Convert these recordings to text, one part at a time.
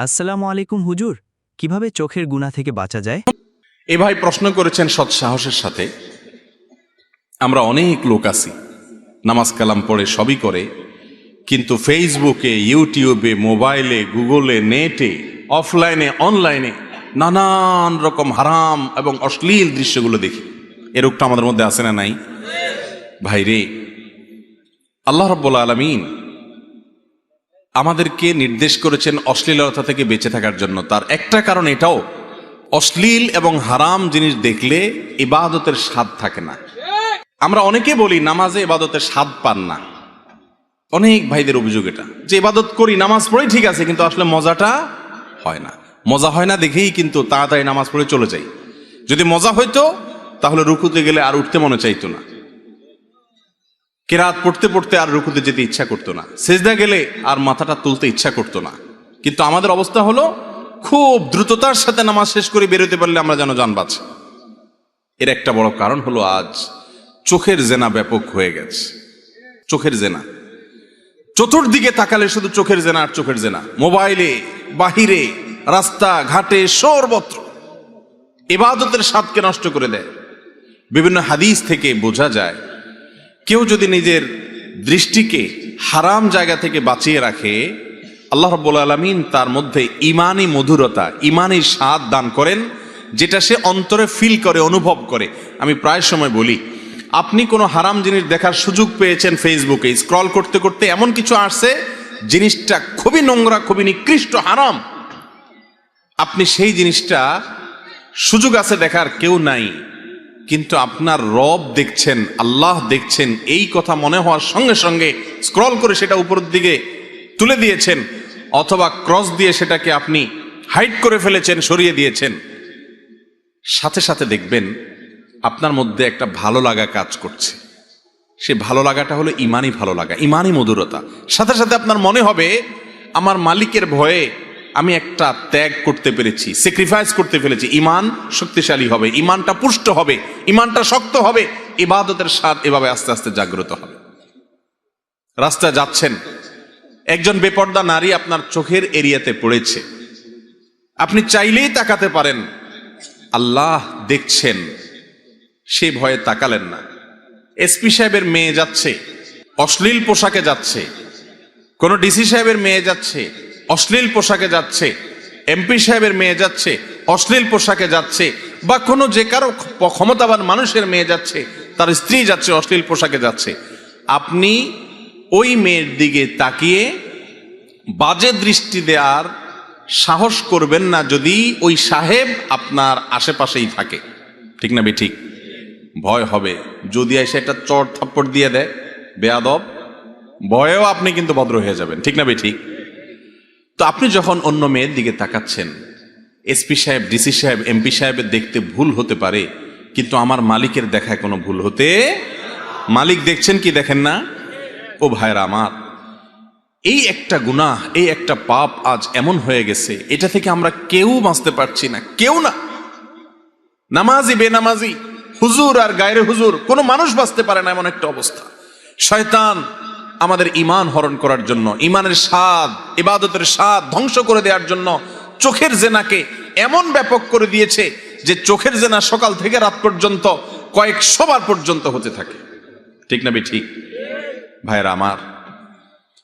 আসসালামু আলাইকুম হুজুর, কিভাবে চোখের গুনাহ থেকে বাঁচা যায়? এ ভাই প্রশ্ন করেছেন সৎ সাহসের সাথে। আমরা অনেক লোক আছি, নামাজ কালাম পড়ে সবই করে, কিন্তু ফেসবুকে, ইউটিউবে, মোবাইলে, গুগলে, নেটে, অফলাইনে, অনলাইনে নানান রকম হারাম এবং অশ্লীল দৃশ্যগুলো দেখি। এ রোগটা আমাদের মধ্যে আছে না নাই? ভাই রে, আল্লাহ রাব্বুল আলামিন আমাদেরকে নির্দেশ করেছেন অশ্লীলতা থেকে বেঁচে থাকার জন্য। তার একটা কারণ এটাও, অশ্লীল এবং হারাম জিনিস দেখলে ইবাদতের স্বাদ থাকে না। আমরা অনেকে বলি নামাজে ইবাদতের স্বাদ পান না। অনেক ভাইদের অভিযোগ এটা, যে ইবাদত করি, নামাজ পড়ি ঠিক আছে, কিন্তু আসলে মজাটা হয় না। মজা হয় না দেখেই কিন্তু তাড়াতাড়ি নামাজ পড়ে চলে যাই। যদি মজা হইতো তাহলে রুকুতে গেলে আর উঠতে মনে চাইতো না, কেরাত পড়তে পড়তে আর রুকুতে যেতে ইচ্ছা করতো না, সেজদা গেলে আর মাথাটা তুলতে ইচ্ছা করতো না। কিন্তু আমাদের অবস্থা হলো, খুব দ্রুততার সাথে নামাজ শেষ করে বেরোতে পারলে আমরা যেন জান বাঁচে। এর একটা বড় কারণ হলো আজ চোখের জেনা ব্যাপক হয়ে গেছে। চোখের জেনা, চতুর্দিকে তাকালে শুধু চোখের জেনা আর চোখের জেনা। মোবাইলে, বাহিরে, রাস্তা ঘাটে, সর্বত্র ইবাদতের স্বাদকে নষ্ট করে দেয়। বিভিন্ন হাদিস থেকে বোঝা যায়, কেউ যদি নিজের দৃষ্টিকে হারাম জায়গা থেকে বাঁচিয়ে রাখে, আল্লাহ রাব্বুল আলামিন তার মধ্যে ইমানি মধুরতা, ইমানি স্বাদ দান করেন, যেটা সে অন্তরে ফিল করে, অনুভব করে। আমি প্রায় সময় বলি, আপনি কোনো হারাম জিনিস দেখার সুযোগ পেয়েছেন, ফেসবুকে স্ক্রল করতে করতে এমন কিছু আসছে, জিনিসটা খুবই নোংরা, খুবই নিকৃষ্ট, হারাম। আপনি সেই জিনিসটা সুযোগ আছে দেখার, কেউ নাই, কিন্তু আপনার রব দেখছেন, আল্লাহ দেখছেন, এই কথা মনে হওয়ার সঙ্গে সঙ্গে স্ক্রল করে সেটা উপরের দিকে তুলে দিয়েছেন, অথবা ক্রস দিয়ে সেটাকে আপনি হাইড করে ফেলেছেন, সরিয়ে দিয়েছেন। সাথে সাথে দেখবেন আপনার মধ্যে একটা ভালো লাগা কাজ করছে। সে ভালো লাগাটা হলো ইমানি ভালো লাগা, ইমানি মধুরতা। সাথে সাথে আপনার মনে হবে, আমার মালিকের ভয়ে আমি একটা ত্যাগ করতে পেরেছি, স্যাক্রিফাইস করতে ফেলেছি। ইমান শক্তিশালী হবে, ইমানটা পুষ্ট হবে, ইমানটা শক্ত হবে, ইবাদতের স্বাদ এভাবে আস্তে আস্তে জাগ্রত হবে। রাস্তায় যাচ্ছেন, একজন বেপর্দা নারী আপনার চোখের এরিয়াতে পড়েছে, আপনি চাইলেই তাকাতে পারেন, আল্লাহ দেখছেন, সে ভয়ে তাকালেন না। এসপি সাহেবের মেয়ে যাচ্ছে, অশ্লীল পোশাকে যাচ্ছে, কোন ডিসি সাহেবের মেয়ে যাচ্ছে, অশ্লীল পোশাকে যাচ্ছে, এমপি সাহেবের মেয়ে যাচ্ছে, অশ্লীল পোশাকে যাচ্ছে, বা কোনো যে কারো ক্ষমতাবান মানুষের মেয়ে যাচ্ছে, তার স্ত্রী যাচ্ছে, অশ্লীল পোশাকে যাচ্ছে, আপনি ওই মেয়ের দিকে তাকিয়ে বাজে দৃষ্টি দেওয়ার সাহস করবেন না, যদি ওই সাহেব আপনার আশেপাশেই থাকে। ঠিক না বে ঠিক? ভয় হবে, যদি এসে একটা চড় থাপ্পড় দিয়ে দেয় বেয়াদব, ভয়েও আপনি কিন্তু ভদ্র হয়ে যাবেন। ঠিক না বে ঠিক? তো আপনি যখন অন্য মেয়ের দিকে তাকাচ্ছেন, এসপি সাহেব, ডিসি সাহেব, এমপি সাহেবের দেখতে ভুল হতে পারে, কিন্তু আমার মালিকের দেখায় কোনো ভুল হতে, মালিক দেখছেন কি দেখেন না? ও ভাইরা আমার, এই একটা গুনাহ, এই একটা পাপ আজ এমন হয়ে গেছে, এটা থেকে আমরা কেউ বাঁচতে পারছি না, কেউ না। নামাজি, বেনামাজি, হুজুর আর গায়রে হুজুর, কোনো মানুষ বাঁচতে পারে না, এমন একটা অবস্থা। শয়তান আমাদের ঈমান হরণ করার জন্য, ঈমানের স্বাদ, ইবাদতের স্বাদ ধ্বংস করে দেওয়ার জন্য চোখের জেনাকে এমন ব্যাপক করে দিয়েছে যে চোখের জেনা সকাল থেকে রাত পর্যন্ত কয়েকশো বার পর্যন্ত হতে থাকে। ঠিক না বে ঠিক? ভাইরা আমার,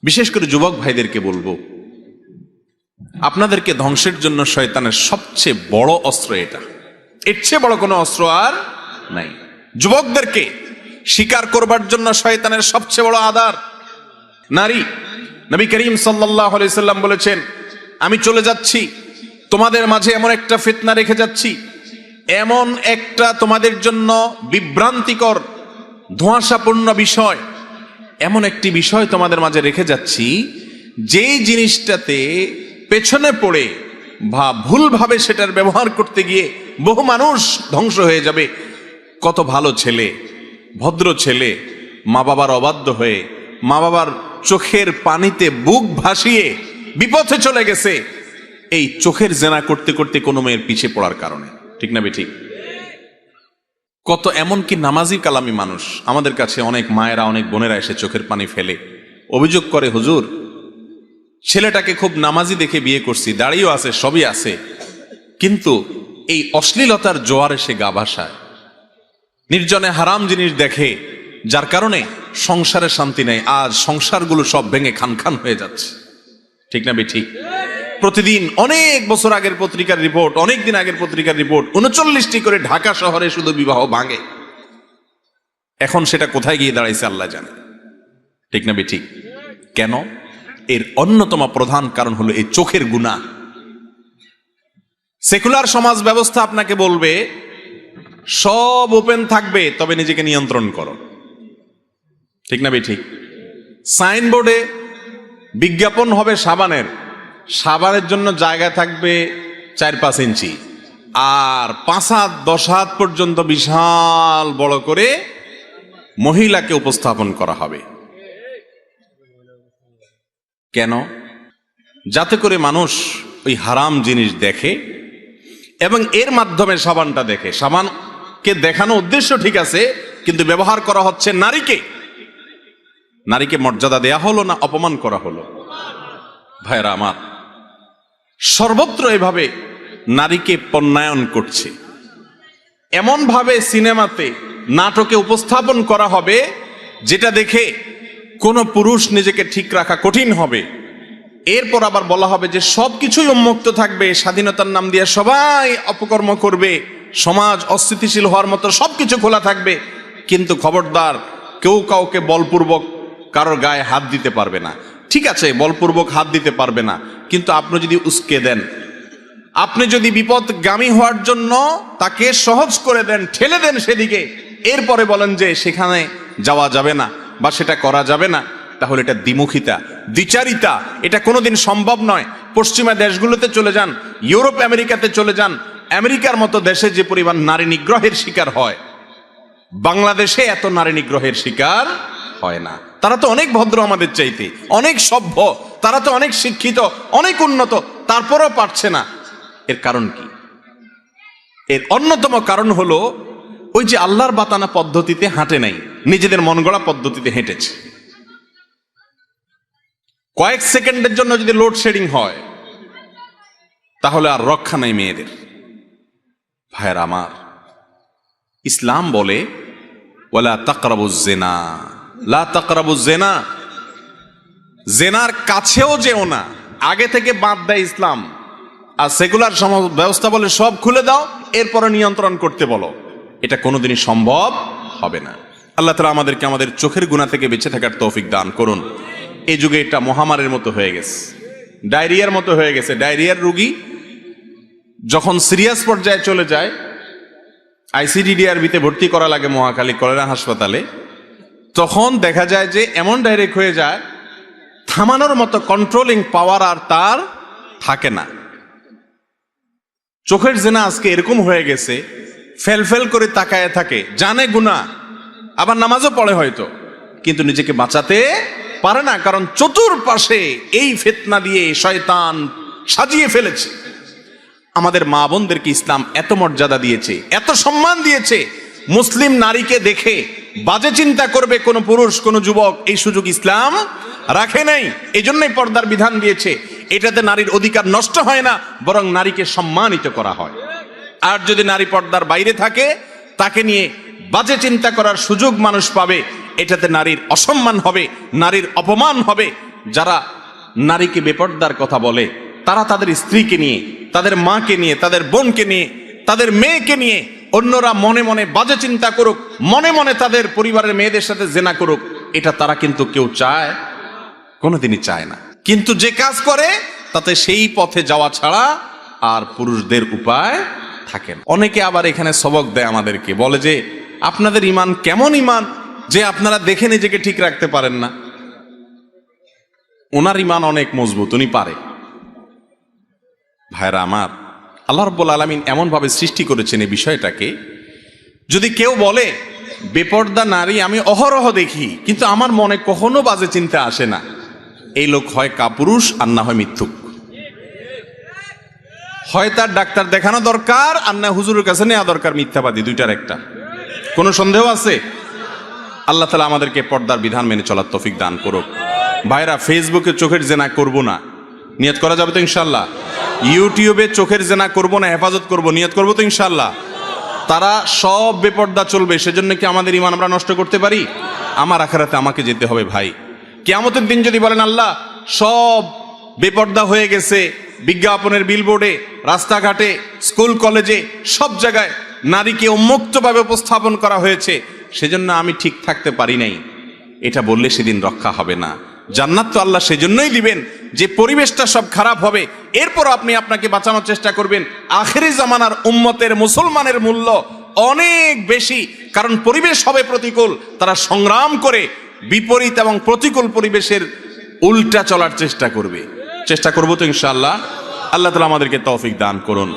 বিশেষ করে যুবক ভাইদেরকে বলবো, আপনাদেরকে ধ্বংসের জন্য শয়তানের সবচেয়ে বড় অস্ত্র এটা, এর চেয়ে বড় কোনো অস্ত্র আর নাই। যুবকদেরকে শিকার করবার জন্য শয়তানের সবচেয়ে বড় আধার নারী। নবী করিম সাল্লাল্লাহু আলাইহি সাল্লাম বলেছেন, আমি চলে যাচ্ছি, তোমাদের মাঝে এমন একটা ফিতনা রেখে যাচ্ছি, এমন একটা তোমাদের জন্য বিভ্রান্তিকর, ধোঁয়াশাপূর্ণ বিষয়, এমন একটি বিষয় তোমাদের মাঝে রেখে যাচ্ছি, যেই জিনিসটাতে পেছনে পড়ে বা ভুলভাবে সেটার ব্যবহার করতে গিয়ে বহু মানুষ ধ্বংস হয়ে যাবে। কত ভালো ছেলে, ভদ্র ছেলে, মা বাবার অবাধ্য হয়ে, মা বাবার চোখের পানিতে বুক ভাসিয়ে বিপথে চলে গেছে, এই চোখের জেনা করতে করতে কোনো মেয়ের পিছে পড়ার কারণে। ঠিক না বে ঠিক? কত এমনকি নামাজি কালামি মানুষ আমাদের কাছে, অনেক মায়েরা, অনেক বোনেরা এসে চোখের পানি ফেলে, অভিযোগ করে, হুজুর ছেলেটাকে খুব নামাজি দেখে বিয়ে করছি, দাড়িও আছে, সবই আছে, কিন্তু এই অশ্লীলতার জোয়ারে সে গা ভাসায়, নির্জনে হারাম জিনিস দেখে, যার কারণে সংসারে শান্তি নেই। আজ সংসারগুলো সব ভেঙে খান খান হয়ে যাচ্ছে, ঠিক না ঠিক? প্রতিদিন অনেক বছর আগের পত্রিকার রিপোর্ট, অনেক দিন আগের পত্রিকার রিপোর্ট, 39টি করে ঢাকা শহরে শুধু বিবাহ ভাঙে। এখন সেটা কোথায় গিয়ে দাঁড়াইছে আল্লাহ জানে, ঠিক না ঠিক? কেন? এর অন্যতম প্রধান কারণ হলো এই চোখের গুনাহ। সেকুলার সমাজ ব্যবস্থা আপনাকে বলবে সব ওপেন থাকবে, তবে নিজেকে নিয়ন্ত্রণ করো, ঠিক না ঠিক? সাইনবোর্ডে বিজ্ঞাপন হবে সাবানের জন্য জায়গা থাকবে 4-5 ইঞ্চি, আর 5 হাত 10 হাত পর্যন্ত বিশাল বড় করে মহিলাকে উপস্থাপন করা হবে। কেন? যাতে করে মানুষ ওই হারাম জিনিস দেখে এবং এর মাধ্যমে সাবানটা দেখে। সাবানকে দেখানো উদ্দেশ্য ঠিক আছে, কিন্তু ব্যবহার করা হচ্ছে নারীকে মর্যাদা দেয়া হলো না অপমান করা হলো? ভাইরা আমার, সর্বত্র এভাবে নারীকে পণ্যায়ন করছে। এমন ভাবে সিনেমাতে, নাটকে উপস্থাপন করা হবে যেটা দেখে কোনো পুরুষ নিজেকে ঠিক রাখা কঠিন হবে। এরপর আবার বলা হবে যে সবকিছুই উন্মুক্ত থাকবে, স্বাধীনতার নাম দিয়ে সবাই অপকর্ম করবে, সমাজ অস্থিতিশীল হওয়ার মতো সবকিছু খোলা থাকবে, কিন্তু খবরদার কেউ কাউকে বলপূর্বক কারোর গায়ে হাত দিতে পারবে না। ঠিক আছে, বলপূর্বক হাত দিতে পারবে না, কিন্তু আপনি যদি উস্কে দেন, আপনি যদি বিপদগামী হওয়ার জন্য তাকে সহজ করে দেন, ঠেলে দেন সেদিকে, এরপরে বলেন যে সেখানে যাওয়া যাবে না বা সেটা করা যাবে না, তাহলে এটা দ্বিমুখিতা, দ্বিচারিতা, এটা কোনোদিন সম্ভব নয়। পশ্চিমা দেশগুলোতে চলে যান, ইউরোপ আমেরিকাতে চলে যান, আমেরিকার মতো দেশে যে পরিমাণ নারী নিগ্রহের শিকার হয়, বাংলাদেশে এত নারী নিগ্রহের শিকার হয় না। তারা তো অনেক ভদ্র আমাদের চাইতে, অনেক সভ্য, তারা তো অনেক শিক্ষিত, অনেক উন্নত, তারপরেও পারছে না। এর কারণ কি? এর অন্যতম কারণ হলো ওই যে আল্লাহর বাতানা পদ্ধতিতে হাঁটে নাই, নিজেদের মন গড়া পদ্ধতিতে হেঁটেছে। কয়েক সেকেন্ডের জন্য যদি লোডশেডিং হয় তাহলে আর রক্ষা নাই মেয়েদের। ভাইয়ের আমার, ইসলাম বলে ওয়ালা তাকরাবুজ জিনা, লা তাকরাবুজ জিনা, জেনার কাছেও যেও না, আগে থেকে বাদ দেয় ইসলাম। আর সেকুলার সমাজ ব্যবস্থা বলে সব খুলে দাও, এরপরে নিয়ন্ত্রণ করতে বলো। এটা কোনোদিনই সম্ভব হবে না। আল্লাহ তাআলা আমাদেরকে আমাদের চোখের গুনাহ থেকে বেঁচে থাকার তৌফিক দান করুন। এই যুগে এটা মহামারীর মতো হয়ে গেছে, ডায়রিয়ার মতো হয়ে গেছে। ডায়রিয়ার রোগী যখন সিরিয়াস পর্যায়ে চলে যায়, আইসিডিডিআরবিতে ভর্তি করা লাগে মহাখালী কলেরা হাসপাতালে, তখন দেখা যায় যে এমন ডাইরেক্ট হয়ে যায়, থামানোর মতো কন্ট্রোলিং পাওয়ার আর তার থাকে না। চোখের জেনা আজকে এরকম হয়ে গেছে, ফেল করে তাকায় থাকে, জানে গুনাহ, আবার নামাজও পড়ে হয়তো, কিন্তু নিজেকে বাঁচাতে পারে না, কারণ চতুর্পাশে এই ফিতনা দিয়ে শয়তান সাজিয়ে ফেলেছে। আমাদের মা বোনদেরকে ইসলাম এত মর্যাদা দিয়েছে, এত সম্মান দিয়েছে, মুসলিম নারীকে দেখে বাজে চিন্তা করবে কোন পুরুষ, কোন যুবক, এই সুযোগ ইসলাম রাখে নাই। এই জন্যই পর্দার বিধান দিয়েছে। এটাতে নারীর অধিকার নষ্ট হয় না, বরং নারীকে সম্মানিত করা হয়। আর যদি নারী পর্দার বাইরে থাকে, তাকে নিয়ে বাজে চিন্তা করার সুযোগ মানুষ পাবে, এটাতে নারীর অসম্মান হবে, নারীর অপমান হবে। যারা নারীকে বেপর্দার কথা বলে, তারা তাদের স্ত্রীকে নিয়ে, তাদের মাকে নিয়ে, তাদের বোনকে নিয়ে, তাদের মেয়েকে নিয়ে অন্যরা মনে মনে বাজে চিন্তা করুক, মনে মনে তাদের পরিবারের মেয়েদের সাথে জেনা করুক, এটা তারা কিন্তু কেউ চায়, কোনোদিনই চায় না। কিন্তু যে কাজ করে তাতে সেই পথে যাওয়া ছাড়া আর পুরুষদের উপায় থাকে না। অনেকে আবার এখানে সবক দেয় আমাদেরকে, বলে যে আপনাদের ঈমান কেমন ঈমান যে আপনারা দেখে নিজেকে ঠিক রাখতে পারেন না। ওনার ঈমান অনেক মজবুত, উনি পারে। ভাইরা আমার, আল্লাহ রাব্বুল আলামিন এমন ভাবে সৃষ্টি করেছেন এই বিষয়টাকে, যদি কেউ বলে বেপর্দা নারী আমি অহরহ দেখি কিন্তু আমার মনে কখনো বাজে চিন্তা আসে না, এই লোক হয় কাপুরুষ আর না হয় মিথ্যুক। হয় তার ডাক্তার দেখানো দরকার আর না হুজুরের কাছে নেওয়া দরকার, মিথ্যাবাদী, দুইটার একটা। কোনো সন্দেহ আছে? আল্লাহ তাআলা আমাদেরকে পর্দার বিধান মেনে চলার তৌফিক দান করুক। ভাইরা, ফেসবুকে চোখের জেনা করব না, নিয়ত করা যাবে তো ইনশাল্লাহ? ইউটিউবে চোখের জেনা করব না হেফাজত করব, নিয়ত করব তো ইনশাল্লাহ? তারা সব বেপর্দা চলবে, সেজন্য কি আমাদের ঈমান আমরা নষ্ট করতে পারি? আমার আখিরাতে আমাকে যেতে হবে ভাই। কিয়ামতের দিন যদি বলেন আল্লাহ সব বেপর্দা হয়ে গেছে, বিজ্ঞাপনের বিলবোর্ডে, রাস্তাঘাটে, স্কুল কলেজে, সব জায়গায় নারীকে উন্মুক্তভাবে উপস্থাপন করা হয়েছে, সেজন্য আমি ঠিক থাকতে পারি নাই, এটা বললে সেদিন রক্ষা হবে না। জান্নাত তো আল্লাহ সেজন্যই দিবেন যে পরিবেশটা সব খারাপ হবে, এরপর আপনি আপনাকে বাঁচানোর চেষ্টা করবেন। আখেরি জামানার উম্মতের মুসলমানের মূল্য অনেক বেশি, কারণ পরিবেশ হবে প্রতিকূল, তারা সংগ্রাম করে বিপরীত এবং প্রতিকূল পরিবেশের উল্টা চলার চেষ্টা করবে। চেষ্টা করবো তো ইনশাআল্লাহ? আল্লাহ তাআলা আমাদেরকে তৌফিক দান করুন।